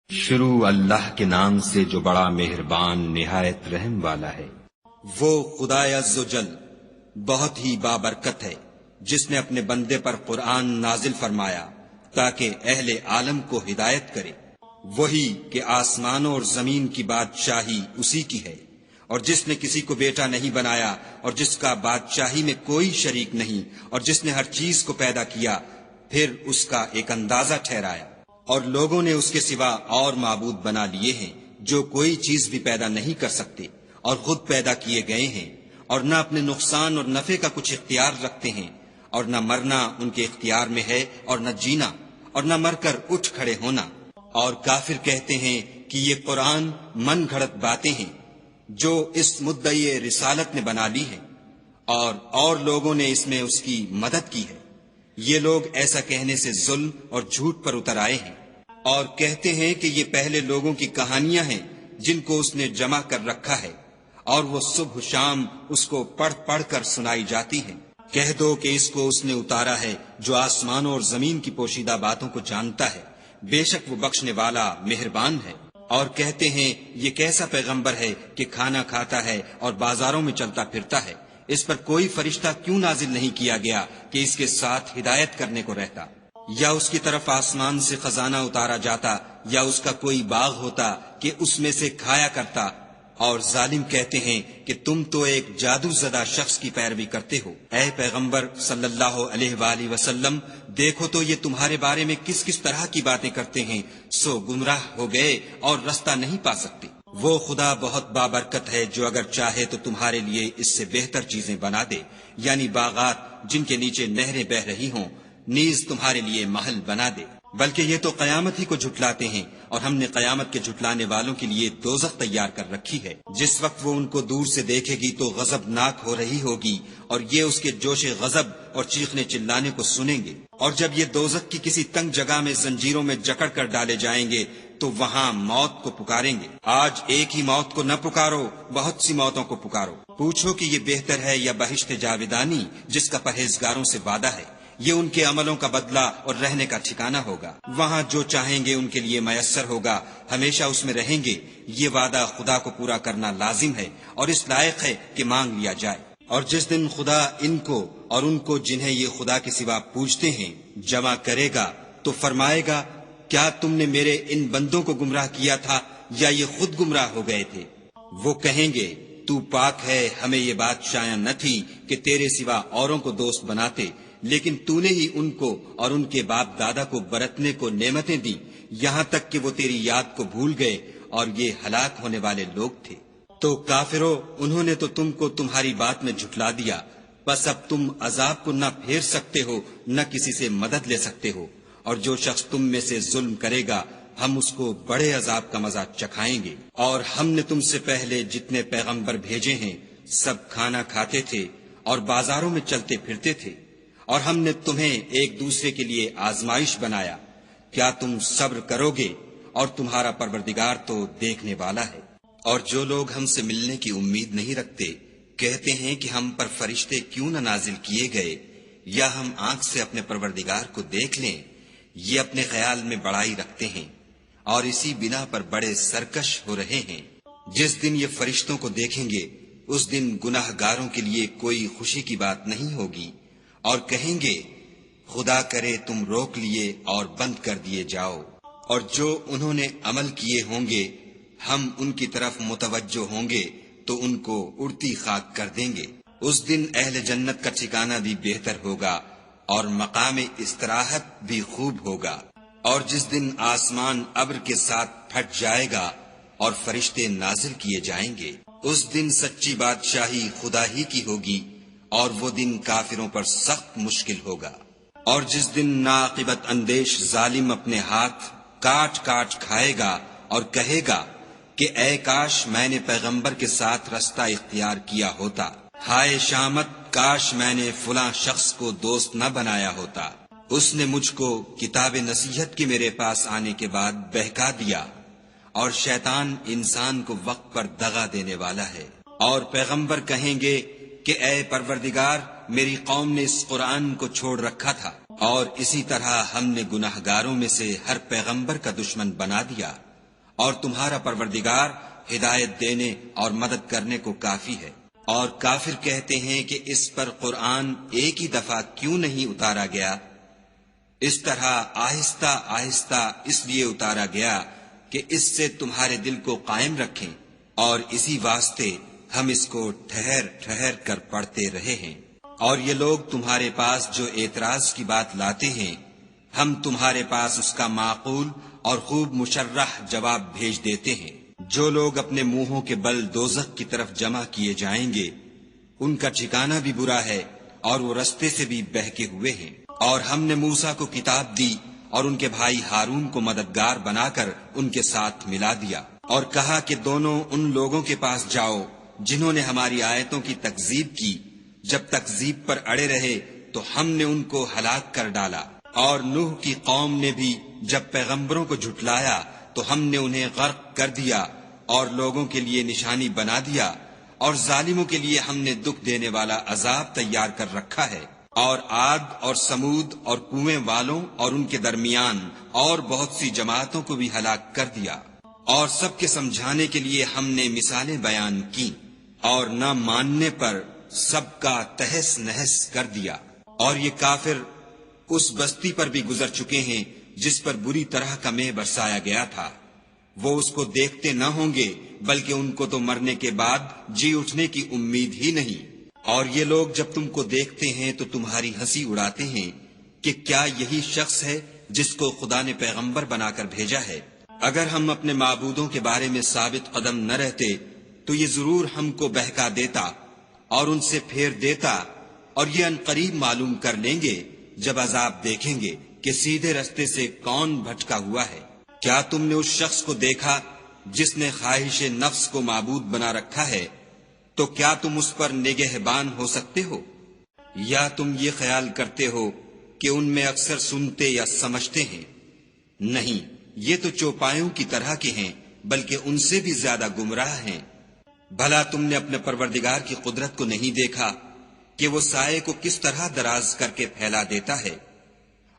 شروع اللہ کے نام سے جو بڑا مہربان نہایت رحم والا ہے۔ وہ خدائے عز و جل بہت ہی بابرکت ہے جس نے اپنے بندے پر قرآن نازل فرمایا تاکہ اہل عالم کو ہدایت کرے۔ وہی کہ آسمانوں اور زمین کی بادشاہی اسی کی ہے، اور جس نے کسی کو بیٹا نہیں بنایا، اور جس کا بادشاہی میں کوئی شریک نہیں، اور جس نے ہر چیز کو پیدا کیا پھر اس کا ایک اندازہ ٹھہرایا۔ اور لوگوں نے اس کے سوا اور معبود بنا لیے ہیں جو کوئی چیز بھی پیدا نہیں کر سکتے اور خود پیدا کیے گئے ہیں، اور نہ اپنے نقصان اور نفع کا کچھ اختیار رکھتے ہیں، اور نہ مرنا ان کے اختیار میں ہے اور نہ جینا، اور نہ مر کر اٹھ کھڑے ہونا۔ اور کافر کہتے ہیں کہ یہ قرآن من گھڑت باتیں ہیں جو اس مدعی رسالت نے بنا لی ہیں، اور لوگوں نے اس میں اس کی مدد کی ہے۔ یہ لوگ ایسا کہنے سے ظلم اور جھوٹ پر اتر آئے ہیں، اور کہتے ہیں کہ یہ پہلے لوگوں کی کہانیاں ہیں جن کو اس نے جمع کر رکھا ہے، اور وہ صبح شام اس کو پڑھ پڑھ کر سنائی جاتی ہیں۔ کہہ دو کہ اس کو اس نے اتارا ہے جو آسمانوں اور زمین کی پوشیدہ باتوں کو جانتا ہے، بے شک وہ بخشنے والا مہربان ہے۔ اور کہتے ہیں یہ کیسا پیغمبر ہے کہ کھانا کھاتا ہے اور بازاروں میں چلتا پھرتا ہے، اس پر کوئی فرشتہ کیوں نازل نہیں کیا گیا کہ اس کے ساتھ ہدایت کرنے کو رہتا؟ یا اس کی طرف آسمان سے خزانہ اتارا جاتا، یا اس کا کوئی باغ ہوتا کہ اس میں سے کھایا کرتا۔ اور ظالم کہتے ہیں کہ تم تو ایک جادو زدہ شخص کی پیروی کرتے ہو۔ اے پیغمبر صلی اللہ علیہ وآلہ وسلم، دیکھو تو یہ تمہارے بارے میں کس کس طرح کی باتیں کرتے ہیں، سو گمراہ ہو گئے اور رستہ نہیں پا سکتے۔ وہ خدا بہت بابرکت ہے جو اگر چاہے تو تمہارے لیے اس سے بہتر چیزیں بنا دے، یعنی باغات جن کے نیچے نہریں بہ رہی ہوں، نیز تمہارے لیے محل بنا دے۔ بلکہ یہ تو قیامت ہی کو جھٹلاتے ہیں، اور ہم نے قیامت کے جھٹلانے والوں کے لیے دوزخ تیار کر رکھی ہے۔ جس وقت وہ ان کو دور سے دیکھے گی تو غضبناک ہو رہی ہوگی، اور یہ اس کے جوش غضب اور چیخنے چلانے کو سنیں گے۔ اور جب یہ دوزخ کی کسی تنگ جگہ میں زنجیروں میں جکڑ کر ڈالے جائیں گے تو وہاں موت کو پکاریں گے۔ آج ایک ہی موت کو نہ پکارو، بہت سی موتوں کو پکارو۔ پوچھو کہ یہ بہتر ہے یا بہشت جاودانی جس کا پرہیزگاروں سے وعدہ ہے؟ یہ ان کے عملوں کا بدلہ اور رہنے کا ٹھکانہ ہوگا۔ وہاں جو چاہیں گے ان کے لیے میسر ہوگا، ہمیشہ اس میں رہیں گے۔ یہ وعدہ خدا کو پورا کرنا لازم ہے اور اس لائق ہے کہ مانگ لیا جائے۔ اور جس دن خدا ان کو اور ان کو جنہیں یہ خدا کے سوا پوجتے ہیں جمع کرے گا تو فرمائے گا، کیا تم نے میرے ان بندوں کو گمراہ کیا تھا یا یہ خود گمراہ ہو گئے تھے؟ وہ کہیں گے، تو پاک ہے، ہمیں یہ بات شایع نہ تھی کہ تیرے سوا اوروں کو دوست بناتے، لیکن تو نے ہی ان کو اور ان کے باپ دادا کو برتنے کو نعمتیں دی، یہاں تک کہ وہ تیری یاد کو بھول گئے، اور یہ ہلاک ہونے والے لوگ تھے۔ تو کافرو، انہوں نے تو تم کو تمہاری بات میں جھٹلا دیا، بس اب تم عذاب کو نہ پھیر سکتے ہو نہ کسی سے مدد لے سکتے ہو، اور جو شخص تم میں سے ظلم کرے گا ہم اس کو بڑے عذاب کا مزہ چکھائیں گے۔ اور ہم نے تم سے پہلے جتنے پیغمبر بھیجے ہیں سب کھانا کھاتے تھے اور بازاروں میں چلتے پھرتے تھے، اور ہم نے تمہیں ایک دوسرے کے لیے آزمائش بنایا۔ کیا تم صبر کرو گے؟ اور تمہارا پروردگار تو دیکھنے والا ہے۔ اور جو لوگ ہم سے ملنے کی امید نہیں رکھتے کہتے ہیں کہ ہم پر فرشتے کیوں نہ نازل کیے گئے، یا ہم آنکھ سے اپنے پروردگار کو دیکھ لیں۔ یہ اپنے خیال میں بڑائی رکھتے ہیں اور اسی بنا پر بڑے سرکش ہو رہے ہیں۔ جس دن یہ فرشتوں کو دیکھیں گے اس دن گناہ گاروں کے لیے کوئی خوشی کی بات نہیں ہوگی، اور کہیں گے، خدا کرے تم روک لیے اور بند کر دیے جاؤ۔ اور جو انہوں نے عمل کیے ہوں گے ہم ان کی طرف متوجہ ہوں گے تو ان کو اڑتی خاک کر دیں گے۔ اس دن اہل جنت کا ٹھکانہ بھی بہتر ہوگا اور مقام استراحت بھی خوب ہوگا۔ اور جس دن آسمان ابر کے ساتھ پھٹ جائے گا اور فرشتے نازل کیے جائیں گے، اس دن سچی بادشاہی خدا ہی کی ہوگی، اور وہ دن کافروں پر سخت مشکل ہوگا۔ اور جس دن ناعاقبت اندیش ظالم اپنے ہاتھ کاٹ کاٹ کھائے گا اور کہے گا کہ اے کاش میں نے پیغمبر کے ساتھ رستہ اختیار کیا ہوتا، ہائے شامت، کاش میں نے فلاں شخص کو دوست نہ بنایا ہوتا، اس نے مجھ کو کتاب نصیحت کے میرے پاس آنے کے بعد بہکا دیا۔ اور شیطان انسان کو وقت پر دغا دینے والا ہے۔ اور پیغمبر کہیں گے کہ اے پروردگار، میری قوم نے اس قرآن کو چھوڑ رکھا تھا، اور اسی طرح ہم نے گناہگاروں میں سے ہر پیغمبر کا دشمن بنا دیا۔ اور تمہارا پروردگار ہدایت دینے اور مدد کرنے کو کافی ہے۔ اور کافر کہتے ہیں کہ اس پر قرآن ایک ہی دفعہ کیوں نہیں اتارا گیا؟ اس طرح آہستہ آہستہ اس لیے اتارا گیا کہ اس سے تمہارے دل کو قائم رکھیں، اور اسی واسطے ہم اس کو ٹھہر ٹھہر کر پڑھتے رہے ہیں۔ اور یہ لوگ تمہارے پاس جو اعتراض کی بات لاتے ہیں، ہم تمہارے پاس اس کا معقول اور خوب مشرح جواب بھیج دیتے ہیں۔ جو لوگ اپنے منہوں کے بل دوزخ کی طرف جمع کیے جائیں گے، ان کا ٹھکانہ بھی برا ہے اور وہ رستے سے بھی بہکے ہوئے ہیں۔ اور ہم نے موسیٰ کو کتاب دی اور ان کے بھائی ہارون کو مددگار بنا کر ان کے ساتھ ملا دیا، اور کہا کہ دونوں ان لوگوں کے پاس جاؤ جنہوں نے ہماری آیتوں کی تکذیب کی۔ جب تکذیب پر اڑے رہے تو ہم نے ان کو ہلاک کر ڈالا۔ اور نوح کی قوم نے بھی جب پیغمبروں کو جھٹلایا تو ہم نے انہیں غرق کر دیا اور لوگوں کے لیے نشانی بنا دیا، اور ظالموں کے لیے ہم نے دکھ دینے والا عذاب تیار کر رکھا ہے۔ اور عاد اور سمود اور کنویں والوں اور ان کے درمیان اور بہت سی جماعتوں کو بھی ہلاک کر دیا، اور سب کے سمجھانے کے لیے ہم نے مثالیں بیان کی، اور نہ ماننے پر سب کا تہس نہس کر دیا۔ اور یہ کافر اس بستی پر بھی گزر چکے ہیں جس پر بری طرح کا مے برسایا گیا تھا، وہ اس کو دیکھتے نہ ہوں گے بلکہ ان کو تو مرنے کے بعد جی اٹھنے کی امید ہی نہیں۔ اور یہ لوگ جب تم کو دیکھتے ہیں تو تمہاری ہنسی اڑاتے ہیں کہ کیا یہی شخص ہے جس کو خدا نے پیغمبر بنا کر بھیجا ہے؟ اگر ہم اپنے معبودوں کے بارے میں ثابت قدم نہ رہتے تو یہ ضرور ہم کو بہکا دیتا اور ان سے پھیر دیتا، اور یہ عنقریب معلوم کر لیں گے جب عذاب دیکھیں گے کہ سیدھے رستے سے کون بھٹکا ہوا ہے۔ کیا تم نے اس شخص کو دیکھا جس نے خواہش نفس کو معبود بنا رکھا ہے؟ تو کیا تم اس پر نگہبان ہو سکتے ہو؟ یا تم یہ خیال کرتے ہو کہ ان میں اکثر سنتے یا سمجھتے ہیں؟ نہیں، یہ تو چوپایوں کی طرح کے ہیں، بلکہ ان سے بھی زیادہ گمراہ ہیں۔ بھلا تم نے اپنے پروردگار کی قدرت کو نہیں دیکھا کہ وہ سائے کو کس طرح دراز کر کے پھیلا دیتا ہے؟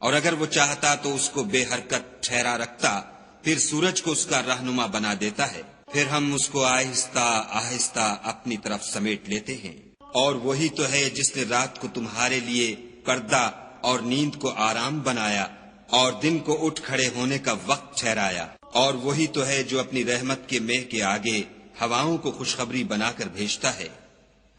اور اگر وہ چاہتا تو اس کو بے حرکت ٹھہرا رکھتا، پھر سورج کو اس کا رہنما بنا دیتا ہے، پھر ہم اس کو آہستہ آہستہ اپنی طرف سمیٹ لیتے ہیں۔ اور وہی تو ہے جس نے رات کو تمہارے لیے پردہ اور نیند کو آرام بنایا اور دن کو اٹھ کھڑے ہونے کا وقت ٹھہرایا، اور وہی تو ہے جو اپنی رحمت کے مہ کے آگے ہواؤں کو خوشخبری بنا کر بھیجتا ہے،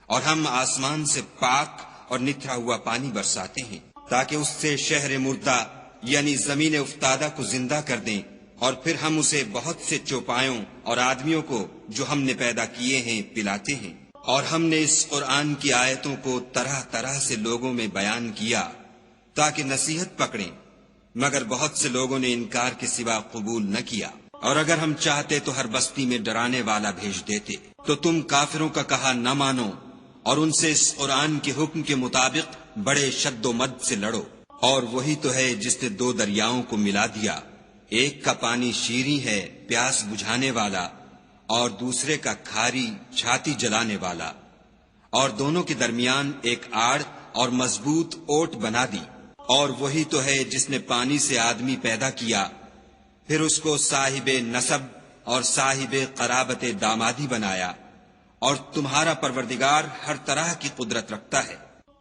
اور ہم آسمان سے پاک اور نتھرا ہوا پانی برساتے ہیں تاکہ اس سے شہر مردہ یعنی زمین افتادہ کو زندہ کر دیں، اور پھر ہم اسے بہت سے چوپایوں اور آدمیوں کو جو ہم نے پیدا کیے ہیں پلاتے ہیں۔ اور ہم نے اس قرآن کی آیتوں کو طرح طرح سے لوگوں میں بیان کیا تاکہ نصیحت پکڑیں، مگر بہت سے لوگوں نے انکار کے سوا قبول نہ کیا۔ اور اگر ہم چاہتے تو ہر بستی میں ڈرانے والا بھیج دیتے، تو تم کافروں کا کہا نہ مانو اور ان سے اس قرآن کے حکم کے مطابق بڑے شد و مد سے لڑو۔ اور وہی تو ہے جس نے دو دریاؤں کو ملا دیا، ایک کا پانی شیریں ہے پیاس بجھانے والا، اور دوسرے کا کھاری چھاتی جلانے والا، اور دونوں کے درمیان ایک آڑ اور مضبوط اوٹ بنا دی۔ اور وہی تو ہے جس نے پانی سے آدمی پیدا کیا، پھر اس کو صاحب نسب اور صاحب قرابت دامادی بنایا، اور تمہارا پروردگار ہر طرح کی قدرت رکھتا ہے۔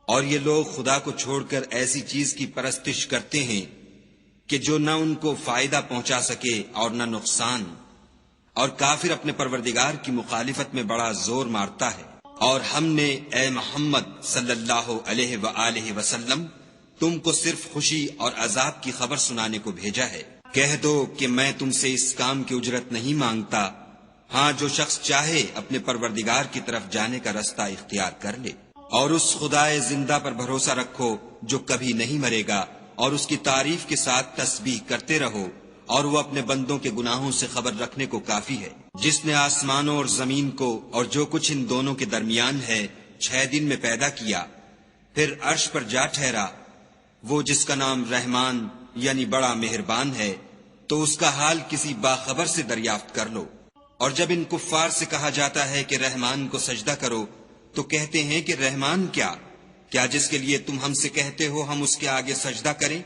اور یہ لوگ خدا کو چھوڑ کر ایسی چیز کی پرستش کرتے ہیں کہ جو نہ ان کو فائدہ پہنچا سکے اور نہ نقصان، اور کافر اپنے پروردگار کی مخالفت میں بڑا زور مارتا ہے۔ اور ہم نے اے محمد صلی اللہ علیہ وآلہ وسلم تم کو صرف خوشی اور عذاب کی خبر سنانے کو بھیجا ہے۔ کہہ دو کہ میں تم سے اس کام کی اجرت نہیں مانگتا، ہاں جو شخص چاہے اپنے پروردگار کی طرف جانے کا رستہ اختیار کر لے۔ اور اس خدائے زندہ پر بھروسہ رکھو جو کبھی نہیں مرے گا، اور اس کی تعریف کے ساتھ تسبیح کرتے رہو، اور وہ اپنے بندوں کے گناہوں سے خبر رکھنے کو کافی ہے۔ جس نے آسمانوں اور زمین کو اور جو کچھ ان دونوں کے درمیان ہے 6 دن میں پیدا کیا، پھر عرش پر جا ٹھہرا، وہ جس کا نام رحمان یعنی بڑا مہربان ہے، تو اس کا حال کسی باخبر سے دریافت کر لو۔ اور جب ان کفار سے کہا جاتا ہے کہ رحمان کو سجدہ کرو تو کہتے ہیں کہ رحمان کیا جس کے لیے تم ہم سے کہتے ہو ہم اس کے آگے سجدہ کریں،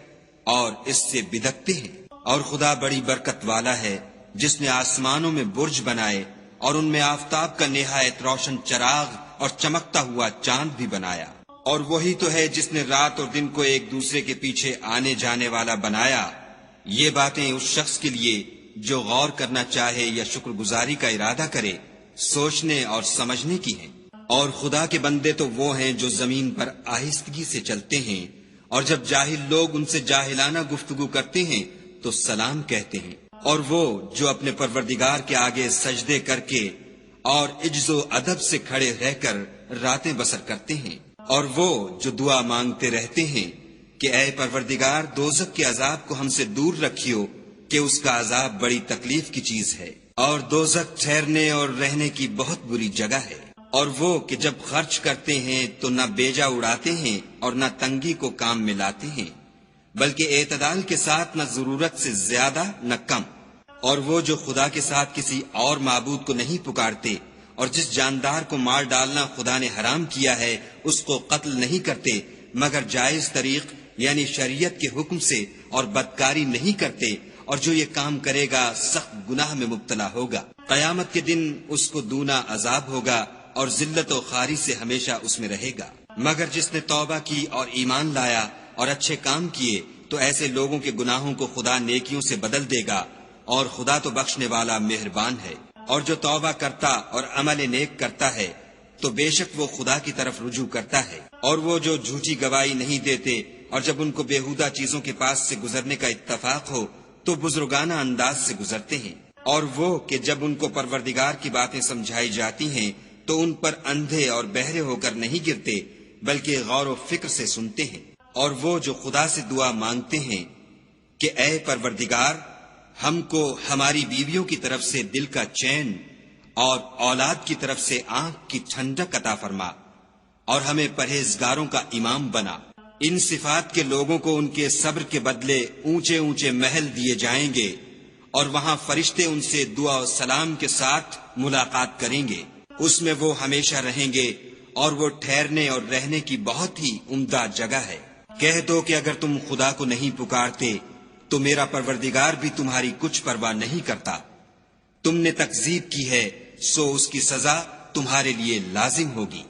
اور اس سے بدکتے ہیں۔ اور خدا بڑی برکت والا ہے، جس نے آسمانوں میں برج بنائے اور ان میں آفتاب کا نہایت روشن چراغ اور چمکتا ہوا چاند بھی بنایا، اور وہی تو ہے جس نے رات اور دن کو ایک دوسرے کے پیچھے آنے جانے والا بنایا۔ یہ باتیں اس شخص کے لیے جو غور کرنا چاہے یا شکر گزاری کا ارادہ کرے سوچنے اور سمجھنے کی ہیں۔ اور خدا کے بندے تو وہ ہیں جو زمین پر آہستگی سے چلتے ہیں، اور جب جاہل لوگ ان سے جاہلانہ گفتگو کرتے ہیں تو سلام کہتے ہیں، اور وہ جو اپنے پروردگار کے آگے سجدے کر کے اور عجز و ادب سے کھڑے رہ کر راتیں بسر کرتے ہیں، اور وہ جو دعا مانگتے رہتے ہیں کہ اے پروردگار دوزخ کے عذاب کو ہم سے دور رکھیو کہ اس کا عذاب بڑی تکلیف کی چیز ہے، اور دوزخ ٹھہرنے اور رہنے کی بہت بری جگہ ہے۔ اور وہ کہ جب خرچ کرتے ہیں تو نہ بیجا اڑاتے ہیں اور نہ تنگی کو کام میں لاتے ہیں، بلکہ اعتدال کے ساتھ نہ ضرورت سے زیادہ نہ کم۔ اور وہ جو خدا کے ساتھ کسی اور معبود کو نہیں پکارتے، اور جس جاندار کو مار ڈالنا خدا نے حرام کیا ہے اس کو قتل نہیں کرتے مگر جائز طریق یعنی شریعت کے حکم سے، اور بدکاری نہیں کرتے، اور جو یہ کام کرے گا سخت گناہ میں مبتلا ہوگا۔ قیامت کے دن اس کو دونا عذاب ہوگا اور ذلت و خواری سے ہمیشہ اس میں رہے گا۔ مگر جس نے توبہ کی اور ایمان لایا اور اچھے کام کیے تو ایسے لوگوں کے گناہوں کو خدا نیکیوں سے بدل دے گا، اور خدا تو بخشنے والا مہربان ہے۔ اور جو توبہ کرتا اور عمل نیک کرتا ہے تو بے شک وہ خدا کی طرف رجوع کرتا ہے۔ اور وہ جو جھوٹی گواہی نہیں دیتے اور جب ان کو بےہودہ چیزوں کے پاس سے گزرنے کا اتفاق ہو تو بزرگانہ انداز سے گزرتے ہیں۔ اور وہ کہ جب ان کو پروردگار کی باتیں سمجھائی جاتی ہیں تو ان پر اندھے اور بہرے ہو کر نہیں گرتے بلکہ غور و فکر سے سنتے ہیں۔ اور وہ جو خدا سے دعا مانگتے ہیں کہ اے پروردگار ہم کو ہماری بیویوں کی طرف سے دل کا چین اور اولاد کی طرف سے آنکھ کی ٹھنڈک عطا فرما، اور ہمیں پرہیزگاروں کا امام بنا۔ ان صفات کے لوگوں کو ان کے صبر کے بدلے اونچے اونچے محل دیے جائیں گے، اور وہاں فرشتے ان سے دعا و سلام کے ساتھ ملاقات کریں گے۔ اس میں وہ ہمیشہ رہیں گے، اور وہ ٹھہرنے اور رہنے کی بہت ہی عمدہ جگہ ہے۔ کہہ دو کہ اگر تم خدا کو نہیں پکارتے تو میرا پروردگار بھی تمہاری کچھ پرواہ نہیں کرتا۔ تم نے تکذیب کی ہے سو اس کی سزا تمہارے لیے لازم ہوگی۔